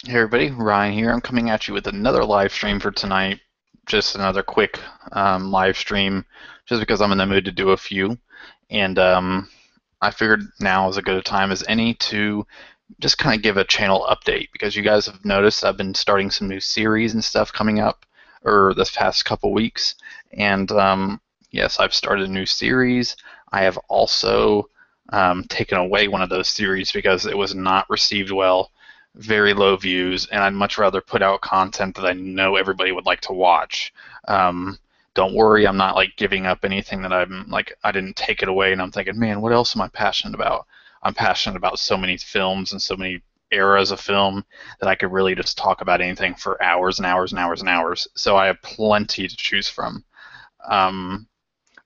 Hey everybody, Ryan here. I'm coming at you with another live stream for tonight. Just another quick live stream, just because I'm in the mood to do a few. And I figured now is as good a time as any to just kind of give a channel update because you guys have noticed I've been starting some new series and stuff coming up, or this past couple weeks. And yes, I've started a new series. I have also taken away one of those series because it was not received well, very low views, and I'd much rather put out content that I know everybody would like to watch. Um, don't worry, I'm not like giving up anything that I'm like I didn't take it away and I'm thinking, man, what else am I passionate about? I'm passionate about so many films and so many eras of film that I could really just talk about anything for hours and hours and hours and hours. So I have plenty to choose from. Um,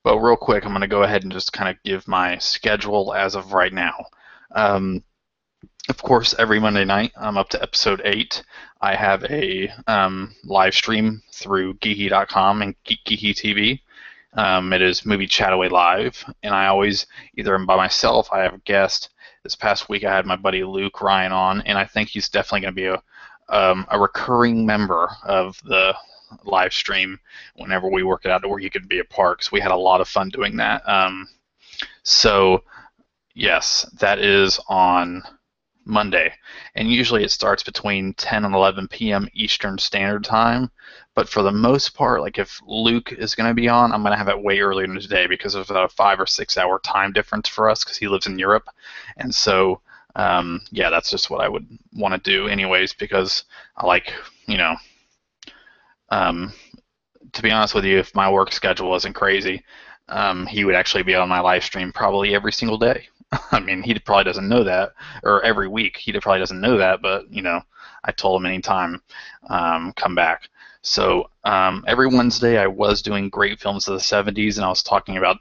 but real quick, I'm going to go ahead and just kind of give my schedule as of right now. Um, of course, every Monday night, I'm up to episode 8. I have a live stream through Geeky.com and Geeky TV. It is Movie Chataway Live, and I always either am by myself, I have a guest. This past week, I had my buddy Luke Ryan on, and I think he's definitely going to be a recurring member of the live stream whenever we work it out to where he could be a part, because we had a lot of fun doing that. So, yes, that is on Monday, and usually it starts between 10 and 11 p.m. Eastern Standard Time. But for the most part, like if Luke is going to be on, I'm going to have it way earlier in the day because of a 5 or 6 hour time difference for us because he lives in Europe, and so yeah, that's just what I would want to do anyways because I like you know um, to be honest with you, if my work schedule wasn't crazy, he would actually be on my live stream probably every single day. I mean, he probably doesn't know that, or every week. He probably doesn't know that, but I told him anytime, come back. So every Wednesday, I was doing great films of the '70s, and I was talking about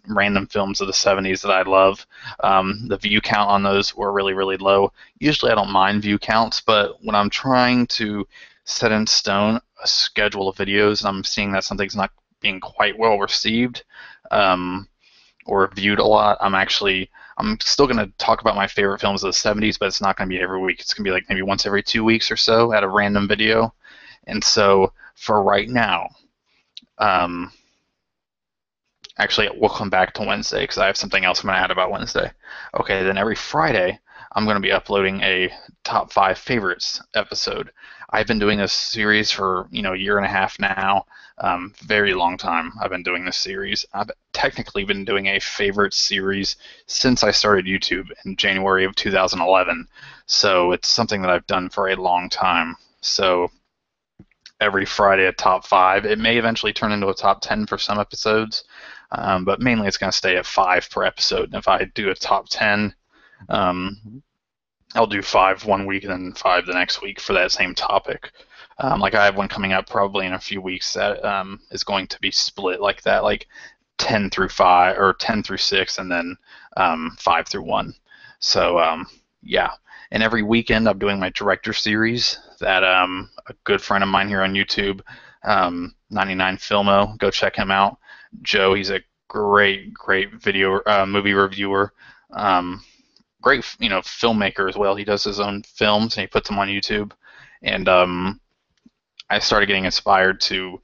random films of the '70s that I love. The view count on those were really really low. Usually, I don't mind view counts, but when I'm trying to set in stone a schedule of videos and I'm seeing that something's not being quite well received or viewed a lot, I'm still going to talk about my favorite films of the '70s, but it's not going to be every week. It's going to be like maybe once every 2 weeks or so at a random video. And so for right now, um, actually, we'll come back to Wednesday because I have something else I'm going to add about Wednesday. Okay, then every Friday, I'm going to be uploading a top 5 favorites episode. I've been doing this series for a year and a half now, very long time. I've been doing this series. I've technically been doing a favorite series since I started YouTube in January of 2011. So it's something that I've done for a long time. So every Friday a top 5. It may eventually turn into a top 10 for some episodes, but mainly it's going to stay at 5 per episode. And if I do a top 10, I'll do 5 one week and then 5 the next week for that same topic. Like I have one coming up probably in a few weeks that is going to be split like that, like 10 through 5 or 10 through 6, and then 5 through 1. So yeah, and every weekend I'm doing my director series that a good friend of mine here on YouTube, 99 Filmo, go check him out. Joe, he's a great video movie reviewer. Great, filmmaker as well. He does his own films and he puts them on YouTube. And I started getting inspired to,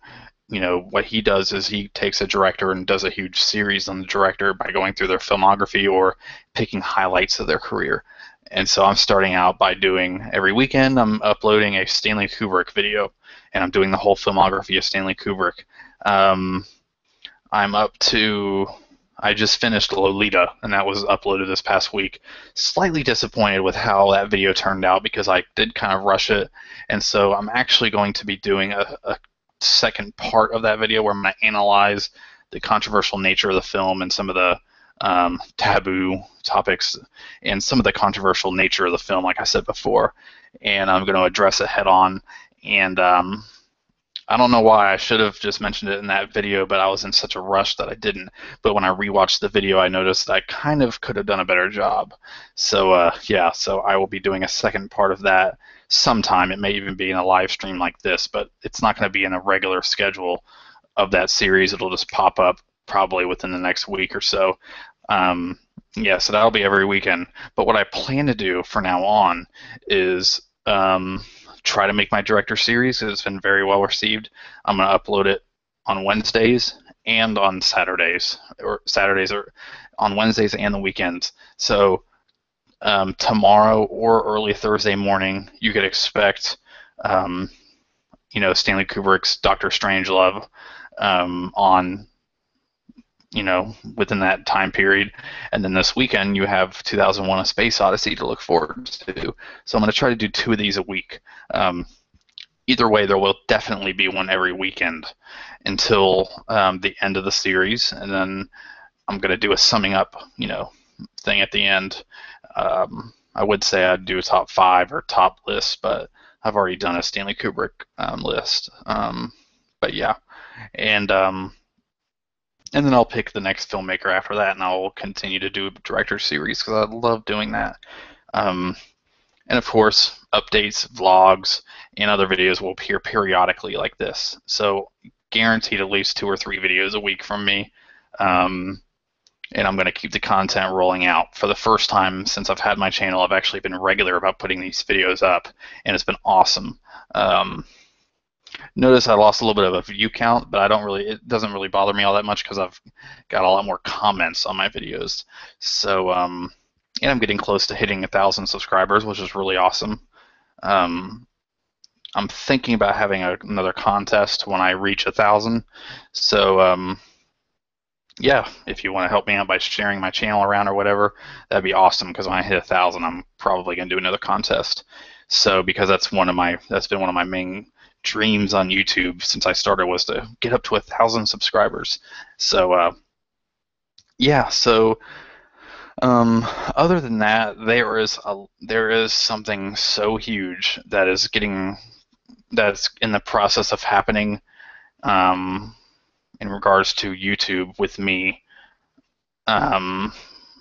what he does is he takes a director and does a huge series on the director by going through their filmography or picking highlights of their career. And so I'm starting out by doing every weekend I'm uploading a Stanley Kubrick video, and I'm doing the whole filmography of Stanley Kubrick. Um, I'm up to I just finished Lolita, and that was uploaded this past week. Slightly disappointed with how that video turned out because I did kind of rush it, and so I'm actually going to be doing a second part of that video where I'm going to analyze the controversial nature of the film and some of the taboo topics and some of the controversial nature of the film, like I said before, and I'm going to address it head on. And I don't know why I should have just mentioned it in that video, but I was in such a rush that I didn't. But when I rewatched the video, I noticed that I kind of could have done a better job. So yeah, so I will be doing a second part of that sometime. It may even be in a live stream like this, but it's not going to be in a regular schedule of that series. It'll just pop up probably within the next week or so. Yeah, so that'll be every weekend. But what I plan to do from now on is try to make my director series, because it's been very well received. I'm going to upload it on Wednesdays and on Saturdays, or on Wednesdays and the weekends. So tomorrow or early Thursday morning, you could expect, Stanley Kubrick's Doctor Strangelove on, within that time period. And then this weekend, you have 2001: A Space Odyssey to look forward to. So I'm going to try to do 2 of these a week. Either way, there will definitely be one every weekend until the end of the series, and then I'm going to do a summing up, thing at the end. I would say I'd do a top 5 or top list, but I've already done a Stanley Kubrick list. But yeah, and then I'll pick the next filmmaker after that, and I'll continue to do a director series because I love doing that. And of course, updates, vlogs, and other videos will appear periodically like this. So guaranteed at least 2 or 3 videos a week from me. And I'm going to keep the content rolling out. For the first time since I've had my channel, I've actually been regular about putting these videos up, and it's been awesome. Notice I lost a little bit of a view count, but it doesn't really bother me all that much because I've got a lot more comments on my videos. So, and I'm getting close to hitting 1,000 subscribers, which is really awesome. I'm thinking about having another contest when I reach 1,000. So, yeah, if you want to help me out by sharing my channel around or whatever, that'd be awesome, because when I hit 1,000, I'm probably going to do another contest. So, because that's been one of my main dreams on YouTube since I started, was to get up to 1,000 subscribers. So, yeah. So, other than that, there is something so huge that's in the process of happening. In regards to YouTube with me, and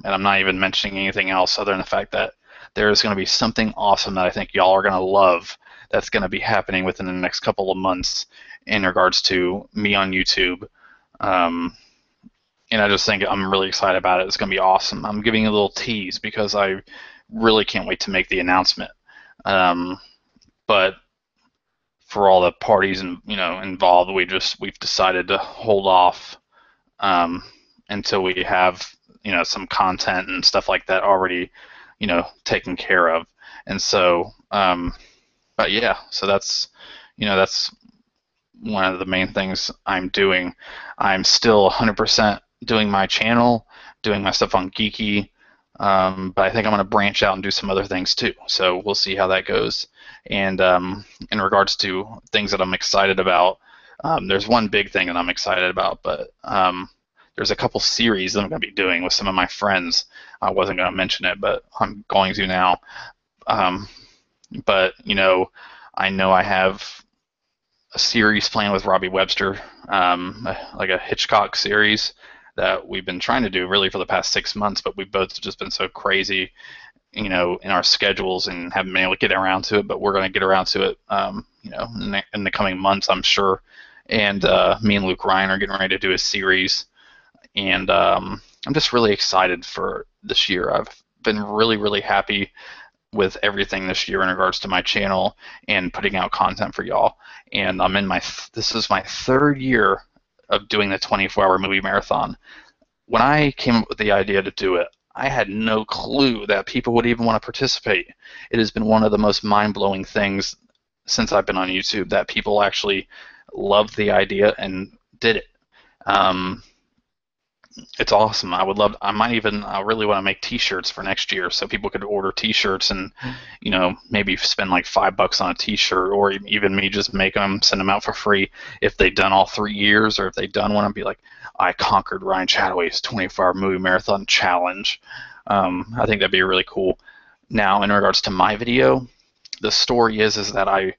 I'm not even mentioning anything else other than the fact that there is going to be something awesome that I think y'all are going to love that's going to be happening within the next couple of months in regards to me on YouTube. And I just think I'm really excited about it. It's going to be awesome. I'm giving you a little tease because I really can't wait to make the announcement. But for all the parties involved, we've decided to hold off until we have some content and stuff like that already taken care of. And so, but yeah, so that's one of the main things I'm doing. I'm still 100% doing my channel, doing my stuff on Geeky. But I think I'm going to branch out and do some other things too. So we'll see how that goes. And in regards to things that I'm excited about, there's one big thing that I'm excited about, but there's a couple series that I'm going to be doing with some of my friends. I wasn't going to mention it, but I'm going to now. But I know I have a series planned with Robbie Webster, like a Hitchcock series that we've been trying to do really for the past 6 months, but we've both just been so crazy, in our schedules, and haven't been able to get around to it. But we're going to get around to it, in the coming months, I'm sure. And me and Luke Ryan are getting ready to do a series, and I'm just really excited for this year. I've been really, really happy with everything this year in regards to my channel and putting out content for y'all. And this is my 3rd year of doing the 24-hour movie marathon. When I came up with the idea to do it, I had no clue that people would even want to participate. It has been one of the most mind-blowing things since I've been on YouTube that people actually loved the idea and did it. It's awesome. I really want to make T-shirts for next year, so people could order T-shirts and, maybe spend like $5 on a T-shirt, or even me just make them, send them out for free if they've done all 3 years, or if they've done one, and be like, I conquered Ryan Chataway's 24-hour movie marathon challenge. I think that'd be really cool. Now, in regards to my video, the story is that I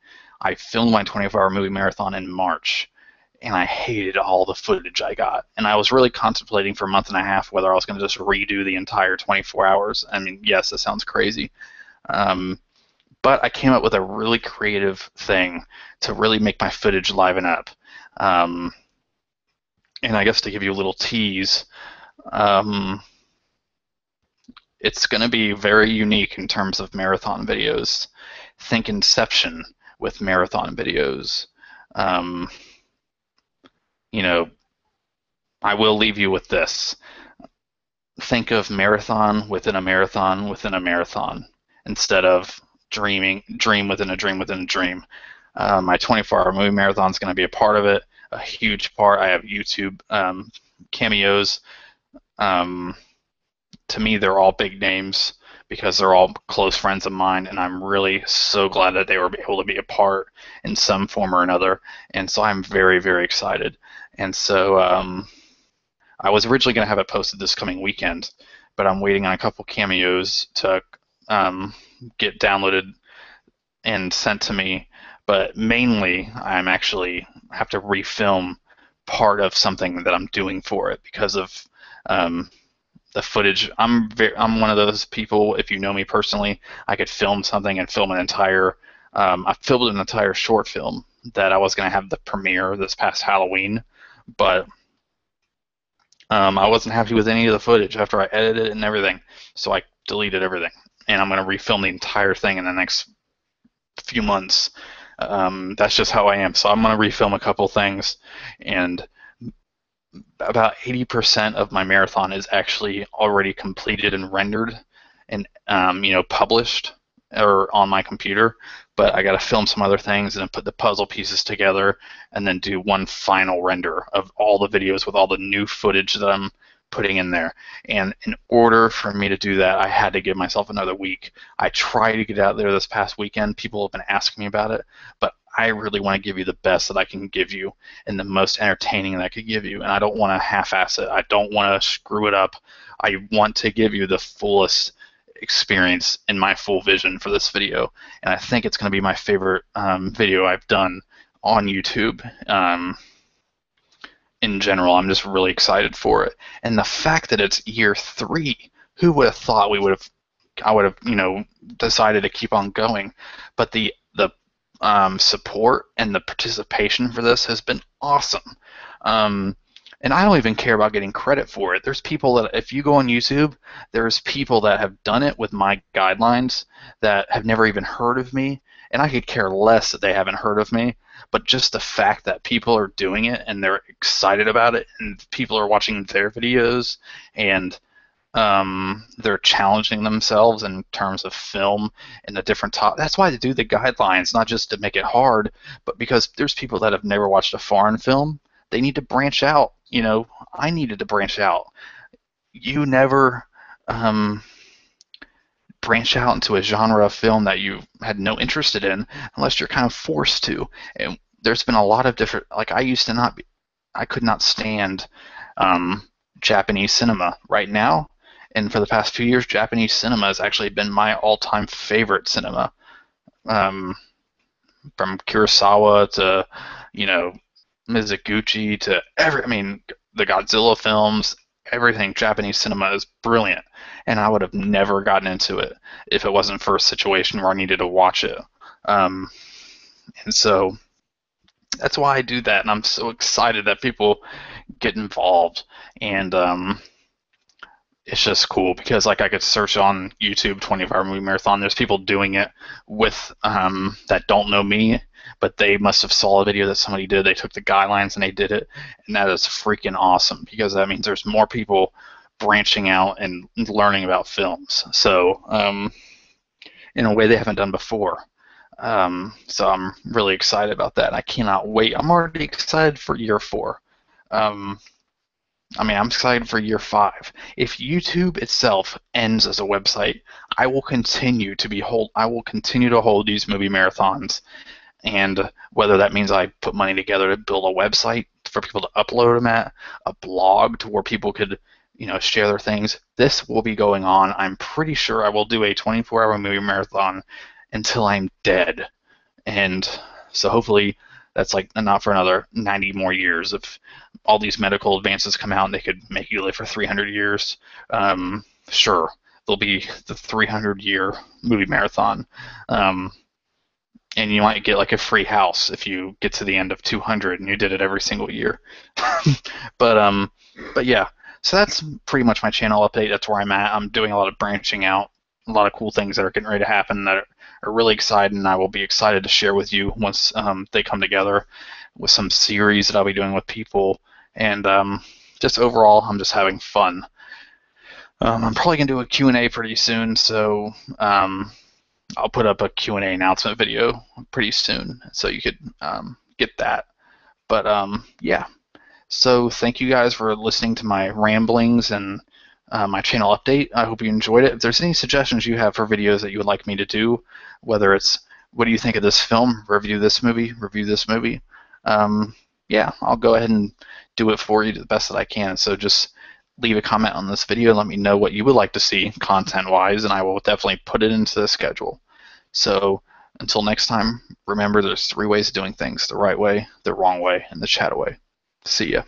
filmed my 24-hour movie marathon in March, and I hated all the footage I got. And I was really contemplating for a month and a half whether I was going to just redo the entire 24 hours. I mean, yes, it sounds crazy. But I came up with a really creative thing to really make my footage liven up. And I guess to give you a little tease, it's going to be very unique in terms of marathon videos. think Inception with marathon videos. Um, you know, I will leave you with this. Think of marathon within a marathon within a marathon instead of dream within a dream within a dream. My 24-hour movie marathon is going to be a part of it, a huge part. I have YouTube cameos. To me, they're all big names because they're all close friends of mine, and I'm really so glad that they were able to be a part in some form or another. And so I'm very, very excited. And so I was originally going to have it posted this coming weekend, but I'm waiting on a couple cameos to get downloaded and sent to me. But mainly, I'm actually have to refilm part of something that I'm doing for it because of the footage. I'm one of those people. If you know me personally, I could film something and film an entire. I filmed an entire short film that I was going to have the premiere this past Halloween, but I wasn't happy with any of the footage after I edited it and everything, so I deleted everything, and I'm going to refilm the entire thing in the next few months. That's just how I am. So I'm going to refilm a couple things, and about 80% of my marathon is actually already completed and rendered and published or on my computer, but I got to film some other things and then put the puzzle pieces together and then do one final render of all the videos with all the new footage that I'm putting in there. And in order for me to do that, I had to give myself another week. I tried to get out there this past weekend. People have been asking me about it, but I really want to give you the best that I can give you and the most entertaining that I could give you. And I don't want to half-ass it. I don't want to screw it up. I want to give you the fullest experience in my full vision for this video. And I think it's going to be my favorite video I've done on YouTube. In general, I'm just really excited for it. And the fact that it's year 3, who would have thought I would have, decided to keep on going. But the support and the participation for this has been awesome. And I don't even care about getting credit for it. There's people that, if you go on YouTube, there's people that have done it with my guidelines that have never even heard of me, and I could care less that they haven't heard of me. But just the fact that people are doing it and they're excited about it, and people are watching their videos, and they're challenging themselves in terms of film and the different top. That's why they do the guidelines, not just to make it hard, but because there's people that have never watched a foreign film. They need to branch out. I needed to branch out. You never branch out into a genre of film that you had no interest in unless you're kind of forced to. And there's been a lot of different. Like I could not stand Japanese cinema right now. And for the past few years, Japanese cinema has actually been my all-time favorite cinema. From Kurosawa to, Mizoguchi to the Godzilla films, everything. Japanese cinema is brilliant. And I would have never gotten into it if it wasn't for a situation where I needed to watch it. And so that's why I do that. And I'm so excited that people get involved. And it's just cool because I could search on YouTube 24-hour movie marathon. There's people doing it with that don't know me, but they must have saw a video that somebody did. They took the guidelines and they did it, and that is freaking awesome because that means there's more people branching out and learning about films. So in a way they haven't done before. So I'm really excited about that. I cannot wait. I'm already excited for year 4. I'm excited for year 5. If YouTube itself ends as a website, I will continue to hold these movie marathons, and whether that means I put money together to build a website for people to upload them at, a blog to where people could, share their things. This will be going on. I'm pretty sure I will do a 24-hour movie marathon until I'm dead, and so hopefully that's not for another 90 more years. If all these medical advances come out and they could make you live for 300 years, sure, there'll be the 300-year movie marathon. And you might get a free house if you get to the end of 200 and you did it every single year. But yeah, so that's pretty much my channel update. That's where I'm at. I'm doing a lot of branching out a lot of cool things that are getting ready to happen that are really exciting. I will be excited to share with you once they come together with some series that I'll be doing with people. And just overall, I'm just having fun. I'm probably going to do a Q&A pretty soon, so I'll put up a Q&A announcement video pretty soon, so you could get that. But yeah, so thank you guys for listening to my ramblings and my channel update. I hope you enjoyed it. If there's any suggestions you have for videos that you would like me to do, whether it's what do you think of this film, review this movie, yeah, I'll go ahead and do it for you to the best that I can. So just leave a comment on this video and let me know what you would like to see content-wise, and I will definitely put it into the schedule. So until next time, remember there's 3 ways of doing things: the right way, the wrong way, and the shadow way. See ya.